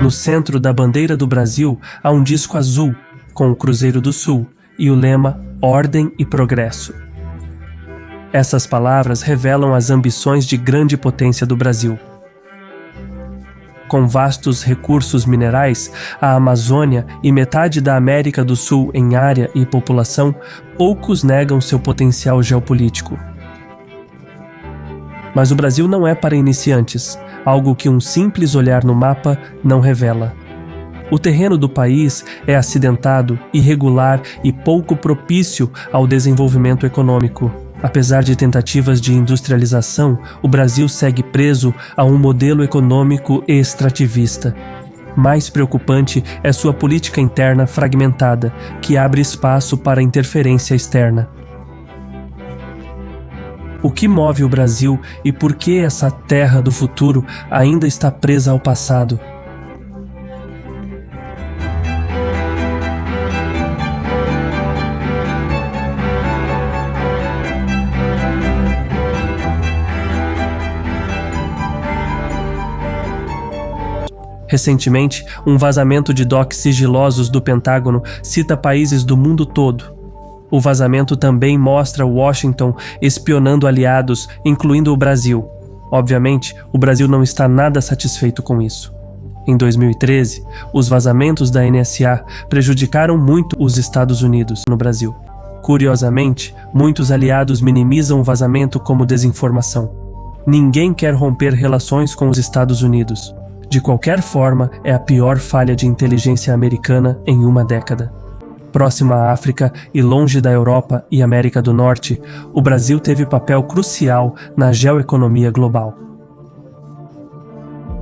No centro da bandeira do Brasil há um disco azul, com o Cruzeiro do Sul e o lema Ordem e Progresso. Essas palavras revelam as ambições de grande potência do Brasil. Com vastos recursos minerais, a Amazônia e metade da América do Sul em área e população, poucos negam seu potencial geopolítico. Mas o Brasil não é para iniciantes, algo que um simples olhar no mapa não revela. O terreno do país é acidentado, irregular e pouco propício ao desenvolvimento econômico. Apesar de tentativas de industrialização, o Brasil segue preso a um modelo econômico extrativista. Mais preocupante é sua política interna fragmentada, que abre espaço para interferência externa. O que move o Brasil e por que essa terra do futuro ainda está presa ao passado? Recentemente, um vazamento de docs sigilosos do Pentágono cita países do mundo todo. O vazamento também mostra Washington espionando aliados, incluindo o Brasil. Obviamente, o Brasil não está nada satisfeito com isso. Em 2013, os vazamentos da NSA prejudicaram muito os Estados Unidos no Brasil. Curiosamente, muitos aliados minimizam o vazamento como desinformação. Ninguém quer romper relações com os Estados Unidos. De qualquer forma, é a pior falha de inteligência americana em uma década. Próxima à África e longe da Europa e América do Norte, o Brasil teve papel crucial na geoeconomia global.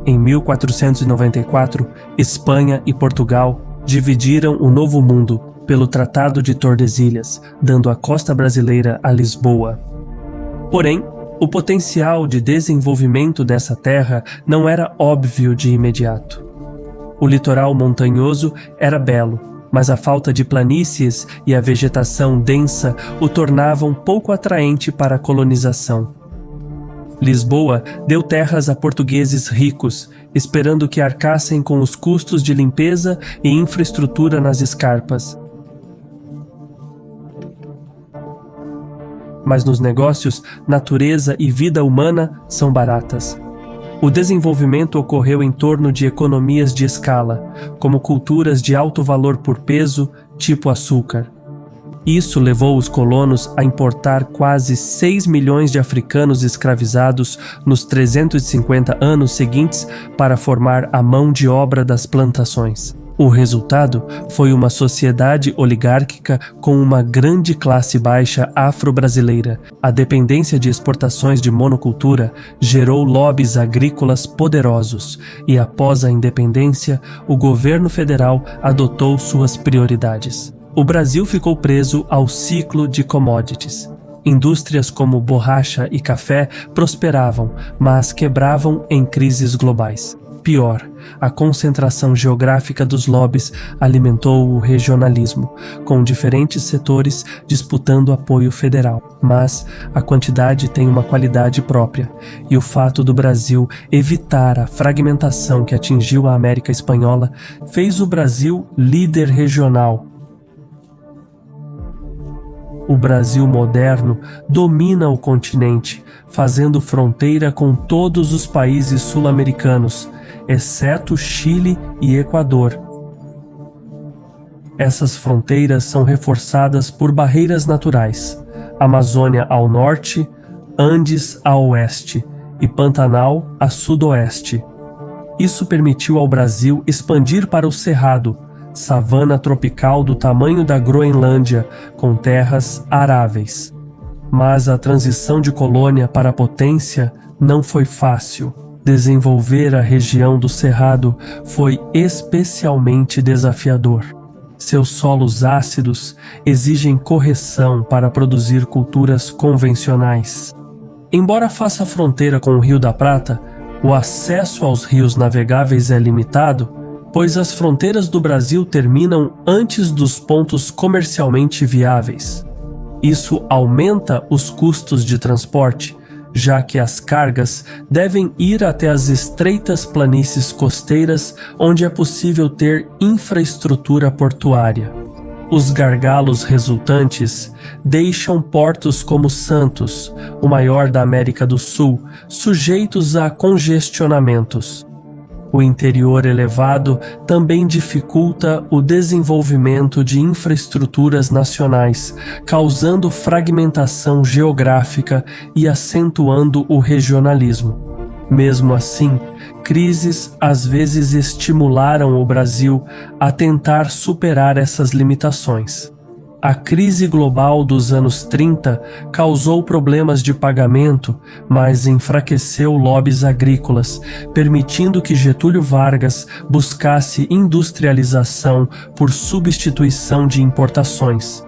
Em 1494, Espanha e Portugal dividiram o Novo Mundo pelo Tratado de Tordesilhas, dando a costa brasileira a Lisboa. Porém, o potencial de desenvolvimento dessa terra não era óbvio de imediato. O litoral montanhoso era belo, mas a falta de planícies e a vegetação densa o tornavam pouco atraente para a colonização. Lisboa deu terras a portugueses ricos, esperando que arcassem com os custos de limpeza e infraestrutura nas escarpas. Mas nos negócios, natureza e vida humana são baratas. O desenvolvimento ocorreu em torno de economias de escala, como culturas de alto valor por peso, tipo açúcar. Isso levou os colonos a importar quase 6 milhões de africanos escravizados nos 350 anos seguintes para formar a mão de obra das plantações. O resultado foi uma sociedade oligárquica com uma grande classe baixa afro-brasileira. A dependência de exportações de monocultura gerou lobbies agrícolas poderosos e, após a independência, o governo federal adotou suas prioridades. O Brasil ficou preso ao ciclo de commodities. Indústrias como borracha e café prosperavam, mas quebravam em crises globais. Pior, a concentração geográfica dos lobbies alimentou o regionalismo, com diferentes setores disputando apoio federal. Mas a quantidade tem uma qualidade própria, e o fato do Brasil evitar a fragmentação que atingiu a América Espanhola fez o Brasil líder regional. O Brasil moderno domina o continente, fazendo fronteira com todos os países sul-americanos, exceto Chile e Equador. Essas fronteiras são reforçadas por barreiras naturais: Amazônia ao norte, Andes a oeste e Pantanal a sudoeste. Isso permitiu ao Brasil expandir para o Cerrado, savana tropical do tamanho da Groenlândia, com terras aráveis. Mas a transição de colônia para a potência não foi fácil. Desenvolver a região do Cerrado foi especialmente desafiador. Seus solos ácidos exigem correção para produzir culturas convencionais. Embora faça fronteira com o Rio da Prata, o acesso aos rios navegáveis é limitado, pois as fronteiras do Brasil terminam antes dos pontos comercialmente viáveis. Isso aumenta os custos de transporte, já que as cargas devem ir até as estreitas planícies costeiras onde é possível ter infraestrutura portuária. Os gargalos resultantes deixam portos como Santos, o maior da América do Sul, sujeitos a congestionamentos. O interior elevado também dificulta o desenvolvimento de infraestruturas nacionais, causando fragmentação geográfica e acentuando o regionalismo. Mesmo assim, crises às vezes estimularam o Brasil a tentar superar essas limitações. A crise global dos anos 30 causou problemas de pagamento, mas enfraqueceu lobbies agrícolas, permitindo que Getúlio Vargas buscasse industrialização por substituição de importações.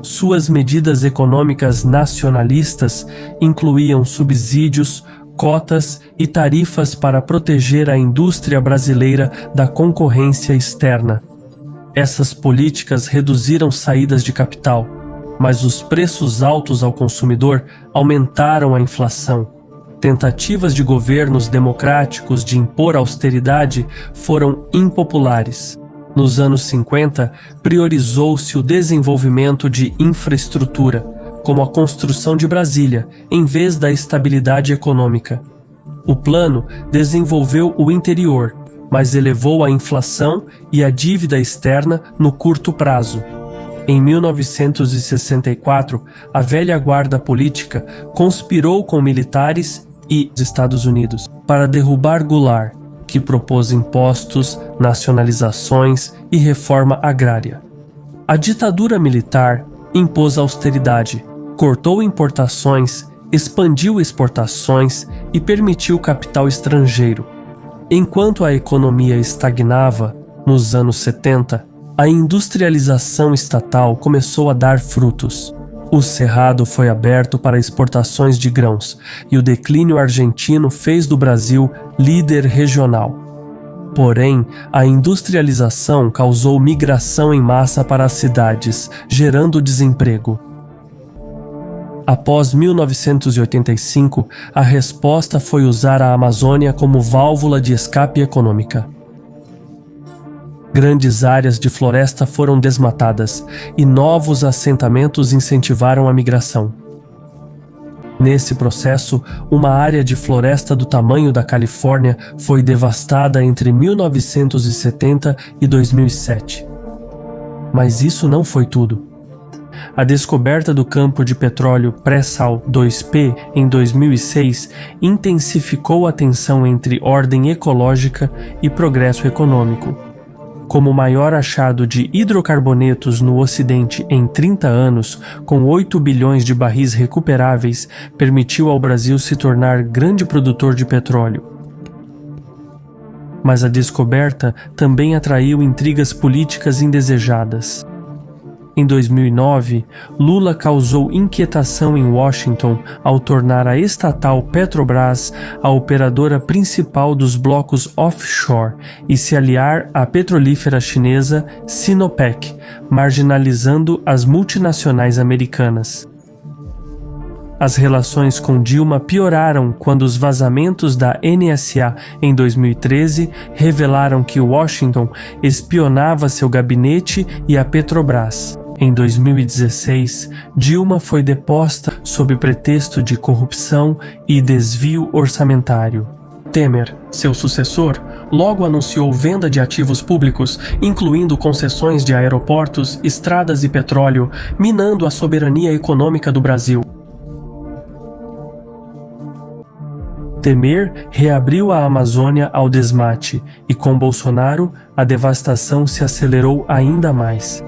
Suas medidas econômicas nacionalistas incluíam subsídios, cotas e tarifas para proteger a indústria brasileira da concorrência externa. Essas políticas reduziram saídas de capital, mas os preços altos ao consumidor aumentaram a inflação. Tentativas de governos democráticos de impor austeridade foram impopulares. Nos anos 50, priorizou-se o desenvolvimento de infraestrutura, como a construção de Brasília, em vez da estabilidade econômica. O plano desenvolveu o interior, mas elevou a inflação e a dívida externa no curto prazo. Em 1964, a velha guarda política conspirou com militares e os Estados Unidos para derrubar Goulart, que propôs impostos, nacionalizações e reforma agrária. A ditadura militar impôs austeridade, cortou importações, expandiu exportações e permitiu capital estrangeiro. Enquanto a economia estagnava, nos anos 70, a industrialização estatal começou a dar frutos. O Cerrado foi aberto para exportações de grãos e o declínio argentino fez do Brasil líder regional. Porém, a industrialização causou migração em massa para as cidades, gerando desemprego. Após 1985, a resposta foi usar a Amazônia como válvula de escape econômica. Grandes áreas de floresta foram desmatadas e novos assentamentos incentivaram a migração. Nesse processo, uma área de floresta do tamanho da Califórnia foi devastada entre 1970 e 2007. Mas isso não foi tudo. A descoberta do campo de petróleo pré-sal 2P em 2006 intensificou a tensão entre ordem ecológica e progresso econômico. Como o maior achado de hidrocarbonetos no Ocidente em 30 anos, com 8 bilhões de barris recuperáveis, permitiu ao Brasil se tornar grande produtor de petróleo. Mas a descoberta também atraiu intrigas políticas indesejadas. Em 2009, Lula causou inquietação em Washington ao tornar a estatal Petrobras a operadora principal dos blocos offshore e se aliar à petrolífera chinesa Sinopec, marginalizando as multinacionais americanas. As relações com Dilma pioraram quando os vazamentos da NSA em 2013 revelaram que Washington espionava seu gabinete e a Petrobras. Em 2016, Dilma foi deposta sob pretexto de corrupção e desvio orçamentário. Temer, seu sucessor, logo anunciou venda de ativos públicos, incluindo concessões de aeroportos, estradas e petróleo, minando a soberania econômica do Brasil. Temer reabriu a Amazônia ao desmate e, com Bolsonaro, a devastação se acelerou ainda mais.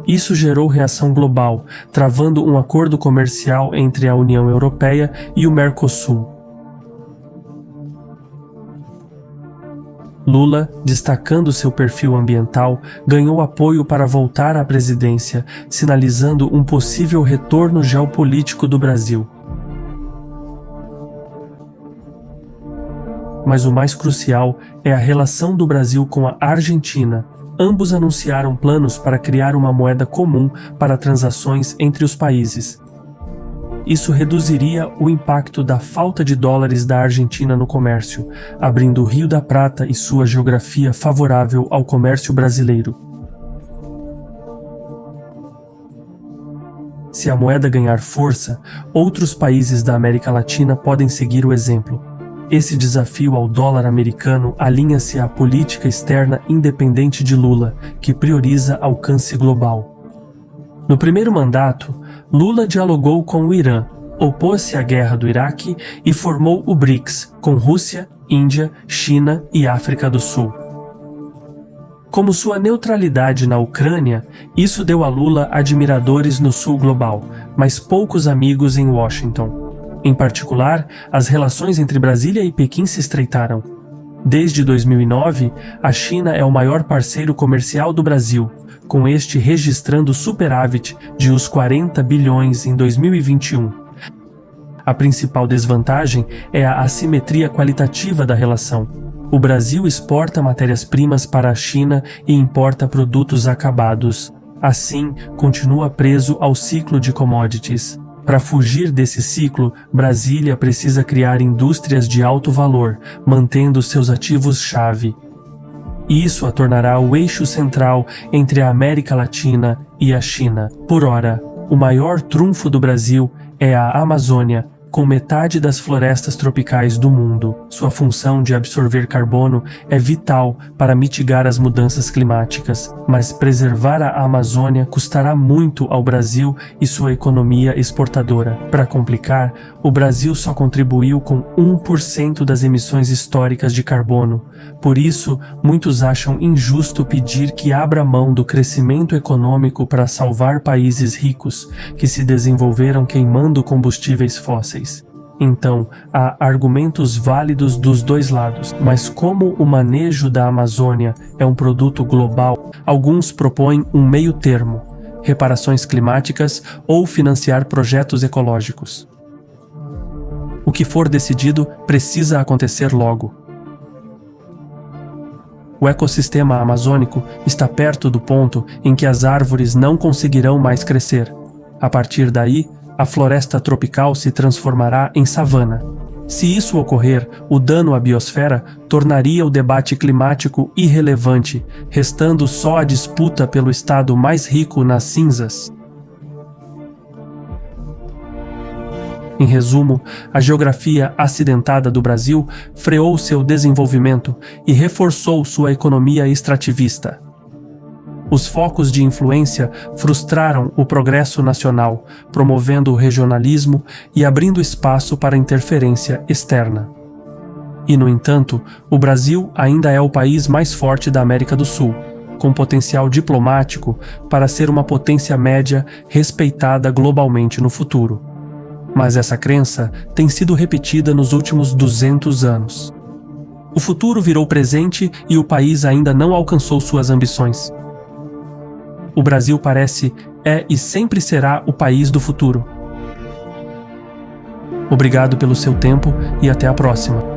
Isso gerou reação global, travando um acordo comercial entre a União Europeia e o Mercosul. Lula, destacando seu perfil ambiental, ganhou apoio para voltar à presidência, sinalizando um possível retorno geopolítico do Brasil. Mas o mais crucial é a relação do Brasil com a Argentina. ambos anunciaram planos para criar uma moeda comum para transações entre os países. Isso reduziria o impacto da falta de dólares da Argentina no comércio, abrindo o Rio da Prata e sua geografia favorável ao comércio brasileiro. Se a moeda ganhar força, outros países da América Latina podem seguir o exemplo. Esse desafio ao dólar americano alinha-se à política externa independente de Lula, que prioriza alcance global. No primeiro mandato, Lula dialogou com o Irã, opôs-se à guerra do Iraque e formou o BRICS, com Rússia, Índia, China e África do Sul. Como sua neutralidade na Ucrânia, isso deu a Lula admiradores no sul global, mas poucos amigos em Washington. Em particular, as relações entre Brasília e Pequim se estreitaram. Desde 2009, a China é o maior parceiro comercial do Brasil, com este registrando superávit de uns 40 bilhões em 2021. A principal desvantagem é a assimetria qualitativa da relação. O Brasil exporta matérias-primas para a China e importa produtos acabados. Assim, continua preso ao ciclo de commodities. Para fugir desse ciclo, Brasília precisa criar indústrias de alto valor, mantendo seus ativos-chave. Isso a tornará o eixo central entre a América Latina e a China. Por ora, o maior trunfo do Brasil é a Amazônia, com metade das florestas tropicais do mundo. Sua função de absorver carbono é vital para mitigar as mudanças climáticas, mas preservar a Amazônia custará muito ao Brasil e sua economia exportadora. Para complicar, o Brasil só contribuiu com 1% das emissões históricas de carbono. Por isso, muitos acham injusto pedir que abra mão do crescimento econômico para salvar países ricos que se desenvolveram queimando combustíveis fósseis. Então, há argumentos válidos dos dois lados, mas como o manejo da Amazônia é um produto global, alguns propõem um meio termo, reparações climáticas ou financiar projetos ecológicos. O que for decidido precisa acontecer logo. O ecossistema amazônico está perto do ponto em que as árvores não conseguirão mais crescer. A partir daí, a floresta tropical se transformará em savana. Se isso ocorrer, o dano à biosfera tornaria o debate climático irrelevante, restando só a disputa pelo estado mais rico nas cinzas. Em resumo, a geografia acidentada do Brasil freou seu desenvolvimento e reforçou sua economia extrativista. Os focos de influência frustraram o progresso nacional, promovendo o regionalismo e abrindo espaço para interferência externa. E, no entanto, o Brasil ainda é o país mais forte da América do Sul, com potencial diplomático para ser uma potência média respeitada globalmente no futuro. Mas essa crença tem sido repetida nos últimos 200 anos. O futuro virou presente e o país ainda não alcançou suas ambições. O Brasil é e sempre será o país do futuro. Obrigado pelo seu tempo e até a próxima.